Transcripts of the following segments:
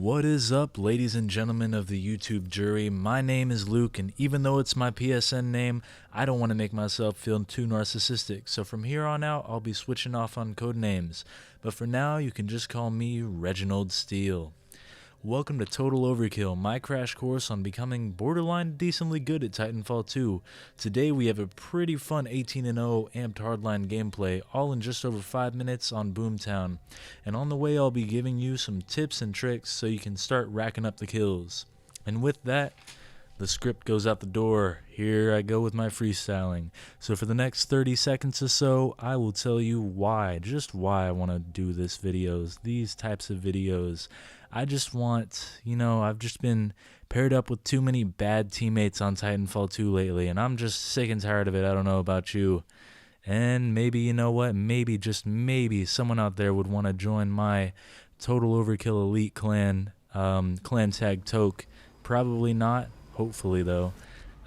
What is up, ladies and gentlemen of the YouTube jury? My name is Luke, and even though it's my PSN name, I don't want to make myself feel too narcissistic, so from here on out, I'll be switching off on code names. But for now, you can just call me Reginald Steele. Welcome to Total Overkill, my crash course on becoming borderline decently good at Titanfall 2. Today we have a pretty fun 18-0 amped hardline gameplay, all in just over 5 minutes on Boomtown. And on the way I'll be giving you some tips and tricks so you can start racking up the kills. And with that, the script goes out the door. Here I go with my freestyling. So for the next 30 seconds or so, I will tell you why, just why I want to do these types of videos. I just want, I've just been paired up with too many bad teammates on Titanfall 2 lately, and I'm just sick and tired of it. I don't know about you. And maybe, you know what, maybe, just maybe, someone out there would want to join my Total Overkill Elite clan, clan tag Toke. Probably not, hopefully though.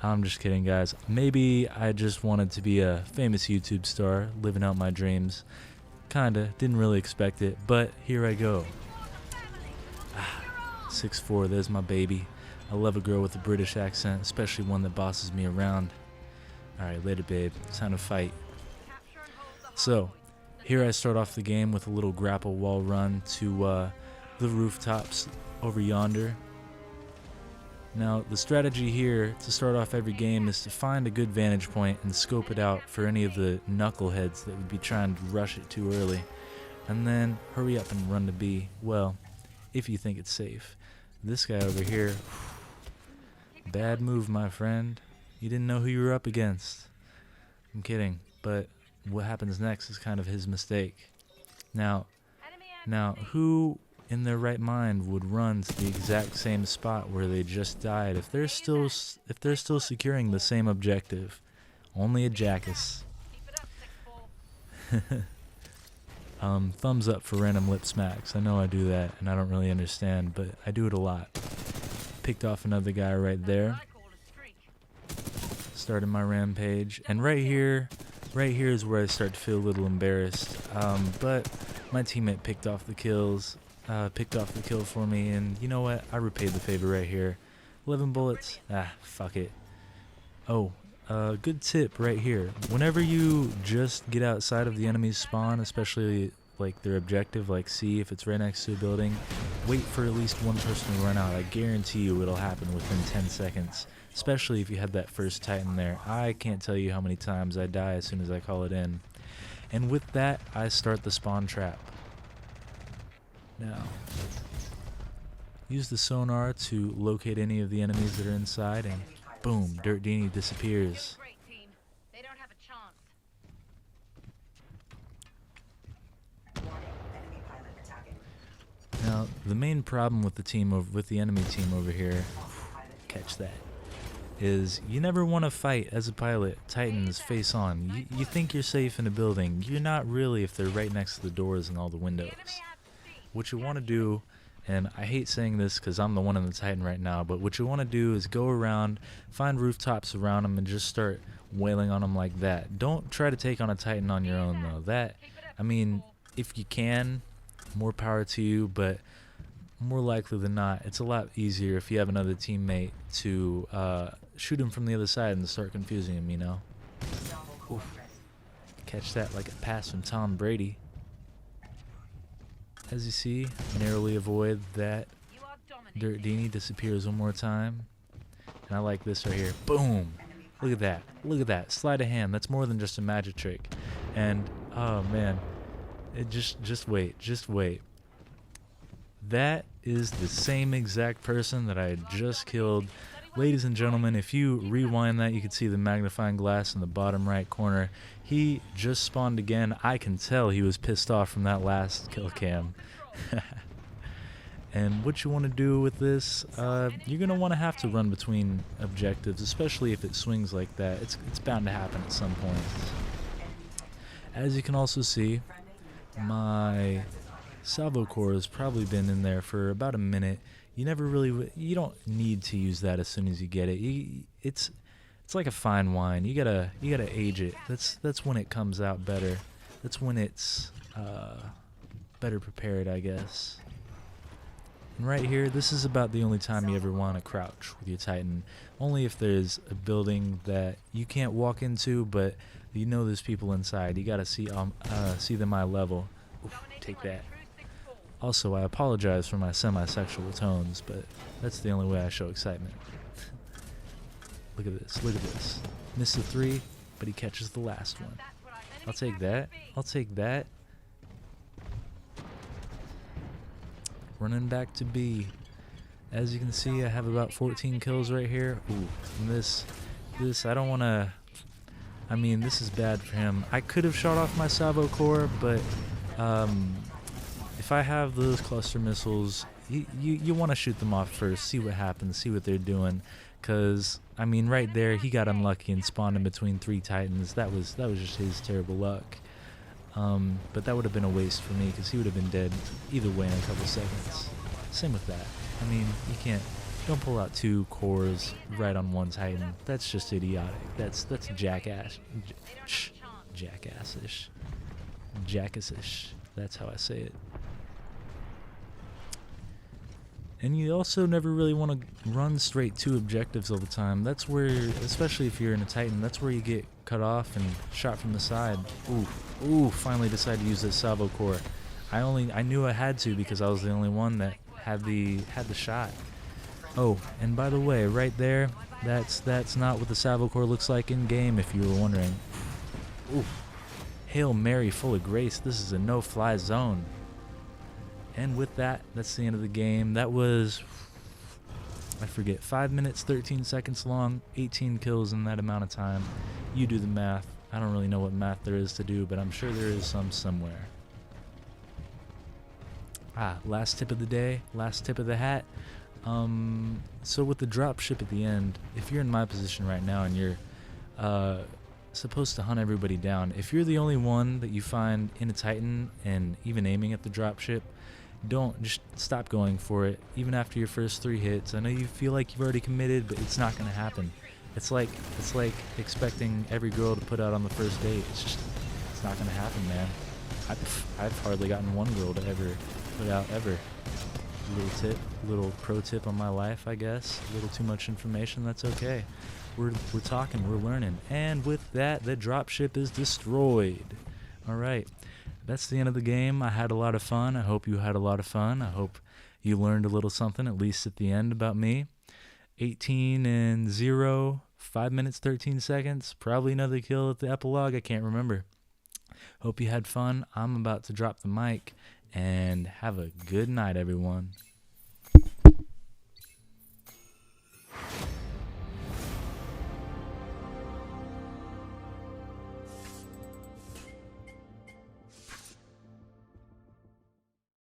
I'm just kidding, guys. Maybe I just wanted to be a famous YouTube star, living out my dreams. Kinda, didn't really expect it, but here I go. 6'4", there's my baby. I love a girl with a British accent, especially one that bosses me around. Alright, later babe, time to fight. So, here I start off the game with a little grapple wall run to the rooftops over yonder. Now, the strategy here to start off every game is to find a good vantage point and scope it out for any of the knuckleheads that would be trying to rush it too early. And then hurry up and run to B. Well, if you think it's safe. This guy over here, bad move, my friend. You didn't know who you were up against. I'm kidding, but what happens next is kind of his mistake. Now, who in their right mind would run to the exact same spot where they just died if they're still securing the same objective? Only a jackass. Thumbs up for random lip smacks. I know I do that, and I don't really understand, but I do it a lot. Picked off another guy right there. Started my rampage, and right here is where I start to feel a little embarrassed. But my teammate picked off the kill for me, and you know what? I repaid the favor right here. 11 bullets. Fuck it. Oh. Good tip right here. Whenever you just get outside of the enemy's spawn, especially like their objective, like C, if it's right next to a building, wait for at least one person to run out. I guarantee you it'll happen within 10 seconds, especially if you had that first Titan there. I can't tell you how many times I die as soon as I call it in. And with that, I start the spawn trap. Now, use the sonar to locate any of the enemies that are inside, and boom, Dirt Dini disappears. Now, the main problem with the enemy team over here, catch that, is you never want to fight as a pilot, Titans face on. You think you're safe in a building. You're not really if they're right next to the doors and all the windows. What you want to do, and I hate saying this because I'm the one in the Titan right now, but what you want to do is go around, find rooftops around them, and just start wailing on them like that. Don't try to take on a Titan on your own, though. I mean, if you can, more power to you, but more likely than not, it's a lot easier if you have another teammate to shoot him from the other side and start confusing him, Oof. Catch that like a pass from Tom Brady. As you see, narrowly avoid that. Dirt Dini disappears one more time. And I like this right here. Boom! Look at that. Look at that. Sleight of hand. That's more than just a magic trick. And, oh man. Just wait. Just wait. That is the same exact person that I just killed. Ladies and gentlemen, if you rewind that, you can see the magnifying glass in the bottom right corner. He just spawned again. I can tell he was pissed off from that last kill cam. And what you want to do with this, you're going to want to have to run between objectives, especially if it swings like that. It's bound to happen at some point. As you can also see, my salvo core has probably been in there for about a minute. You don't need to use that as soon as you get it. It's like a fine wine. You gotta age it. That's when it comes out better. That's when it's better prepared, I guess. And right here, this is about the only time you ever want to crouch with your Titan. Only if there's a building that you can't walk into, but you know there's people inside. You gotta see them eye level. Oof, take that. Also, I apologize for my semi-sexual tones, but that's the only way I show excitement. Look at this, look at this. Missed the 3, but he catches the last one. I'll take that, I'll take that. Running back to B. As you can see, I have about 14 kills right here. Ooh, and this, I don't want to... I mean, this is bad for him. I could have shot off my salvo core, but if I have those cluster missiles, you want to shoot them off first, see what happens, see what they're doing. Because, I mean, right there, he got unlucky and spawned in between 3 Titans. That was just his terrible luck. But that would have been a waste for me because he would have been dead either way in a couple seconds. Same with that. I mean, don't pull out 2 cores right on 1 Titan. That's just idiotic. That's jackassish. Jackassish. That's how I say it. And you also never really want to run straight 2 objectives all the time. That's where, especially if you're in a Titan, that's where you get cut off and shot from the side. Ooh, finally decided to use this salvo core. I knew I had to because I was the only one that had the shot. Oh, and by the way, right there, that's not what the salvo core looks like in game, if you were wondering. Ooh, Hail Mary full of grace. This is a no-fly zone. And with that, that's the end of the game. That was, I forget, 5 minutes, 13 seconds long, 18 kills in that amount of time. You do the math. I don't really know what math there is to do, but I'm sure there is some somewhere. Last tip of the day, last tip of the hat. So with the drop ship at the end, if you're in my position right now and you're supposed to hunt everybody down, if you're the only one that you find in a Titan and even aiming at the drop ship, just stop going for it, even after your first 3 hits. I know you feel like you've already committed, but it's not going to happen. It's like expecting every girl to put out on the first date. It's not going to happen, man. I've hardly gotten 1 girl to ever put out ever. Little pro tip on my life, I guess. A little too much information, that's okay. We're talking, we're learning. And with that, the dropship is destroyed. Alright, that's the end of the game. I had a lot of fun. I hope you had a lot of fun. I hope you learned a little something, at least at the end, about me. 18-0, 5 minutes, 13 seconds. Probably another kill at the epilogue. I can't remember. Hope you had fun. I'm about to drop the mic, and have a good night, everyone.